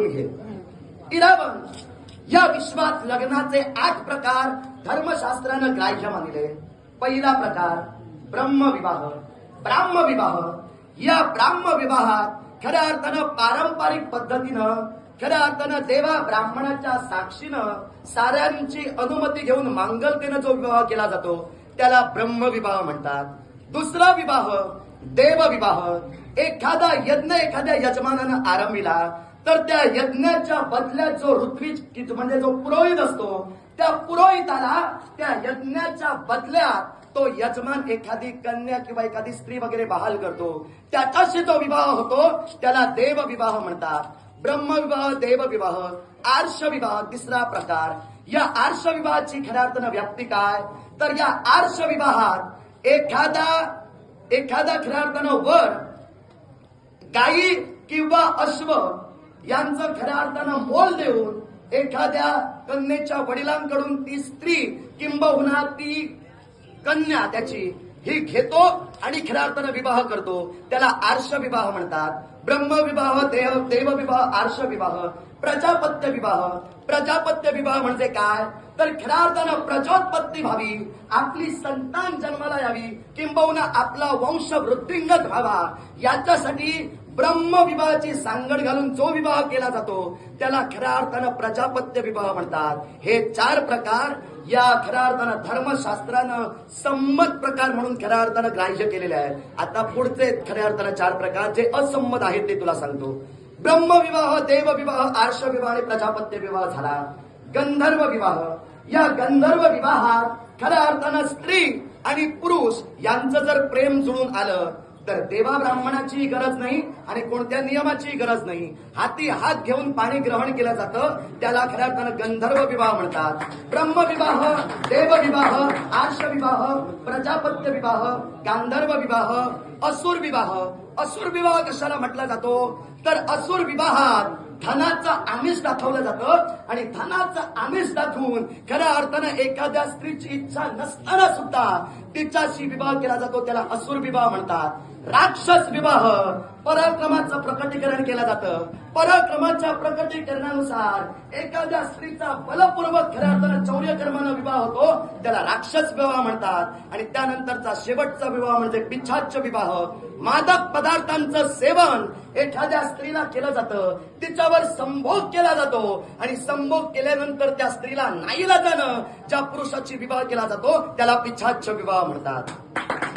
ऐकून घे. 11 या विश्वात लग्नाचे 8 प्रकार धर्मशास्त्रानं ग्राह्य मानले. पहिला प्रकार ब्रह्मविवाह. ब्राह्मविवाह. या ब्राह्मविवाहात खऱ्या अर्थानं पारंपरिक पद्धतीनं, खऱ्या अर्थानं देवा ब्राह्मणाच्या साक्षीनं साऱ्यांची अनुमती घेऊन मांगल्यतेनं जो विवाह केला जातो त्याला ब्रह्मविवाह म्हणतात. दुसरा विवाह देवविवाह. एखादा यज्ञ एखाद्या यजमानानं आरंभिला तर त्या यज्ञाच्या बदल्यात जो ऋत्विज म्हणजे जो पुरोहित असतो त्या पुरोहिताला त्या यज्ञाच्या बदल्यात तो यजमान एखादी कन्या किंवा एखादी स्त्री वगैरे बहाल करतो. त्याच्याशी जो विवाह होतो त्याला देवविवाह म्हणतात. ब्रह्मविवाह, देवविवाह. आर्षविवाह तिसरा प्रकार. या आर्षविवाहाची खऱ्या अर्थानं व्याप्ती काय तर या आर्षविवाहात एखादा खऱ्या अर्थानं वर गायी किंवा अश्व यांचं खऱ्या अर्थानं मोल देऊन एखाद्या कन्येच्या वडिलांकडून ती स्त्री किंबहुना ती कन्या त्याची ही घेतो आणि खऱ्या अर्थानं विवाह करतो. त्याला आर्षविवाह म्हणतात. ब्रह्मविवाह, देवविवाह, आर्षविवाह. प्रजापत्य विवाह. प्रजापत्य विवाह म्हणजे काय तर खऱ्या अर्थानं प्रजोत्पत्ती व्हावी, आपली संतान जन्माला यावी, किंबहुना आपला वंश वृद्धिंगत व्हावा याच्यासाठी ब्रह्मविवाहाची सांगड घालून जो विवाह केला जातो त्याला खऱ्या अर्थानं प्रजापत्य विवाह म्हणतात. हे 4 प्रकार या खऱ्या अर्थानं धर्मशास्त्रानं संमत प्रकार म्हणून खऱ्या अर्थानं ग्राह्य केलेले आहेत. आता पुढचे खऱ्या अर्थानं 4 प्रकार जे असंमत आहेत ते तुला सांगतो. ब्रह्मविवाह, देवविवाह, आर्षविवाह आणि प्रजापत्य विवाह झाला. गंधर्व विवाह. या गंधर्व विवाहात खऱ्या अर्थानं स्त्री आणि पुरुष यांचं जर प्रेम जुळून आलं तर देवा ब्राह्मणाची गरज नाही आणि कोणत्या नियमाची गरज नाही. हाती हात घेऊन पाणी ग्रहण केलं जातं त्याला खऱ्या अर्थानं गंधर्व विवाह म्हणतात. ब्रह्मविवाह, देवविवाह, आर्षविवाह, प्रजापत्य विवाह, गांधर्व विवाह, असुर विवाह. असुर विवाह कशाला म्हटला जातो तर असुर विवाहात धनाचं आमिष दाखवलं जातं आणि धनाचं आमिष दाखवून खऱ्या अर्थानं एखाद्या स्त्रीची इच्छा नसताना सुद्धा तिच्याशी विवाह केला जातो त्याला असुर विवाह म्हणतात. राक्षस विवाह. पराक्रमाचं प्रकटीकरण केलं जातं. पराक्रमाच्या प्रकटीकरणानुसार एखाद्या स्त्रीचा बलपूर्वक खऱ्या अर्थानं चौर्यकर्मानं विवाह होतो त्याला राक्षस विवाह म्हणतात. आणि त्यानंतरचा शेवटचा विवाह म्हणजे पिशाच्च विवाह. मादक पदार्थांचं सेवन एखाद्या स्त्रीला केलं जातं, तिच्यावर संभोग केला जातो आणि संभोग केल्यानंतर त्या स्त्रीला नाईलाजानं ज्या पुरुषाची विवाह केला जातो त्याला पिशाच्च विवाह म्हणतात.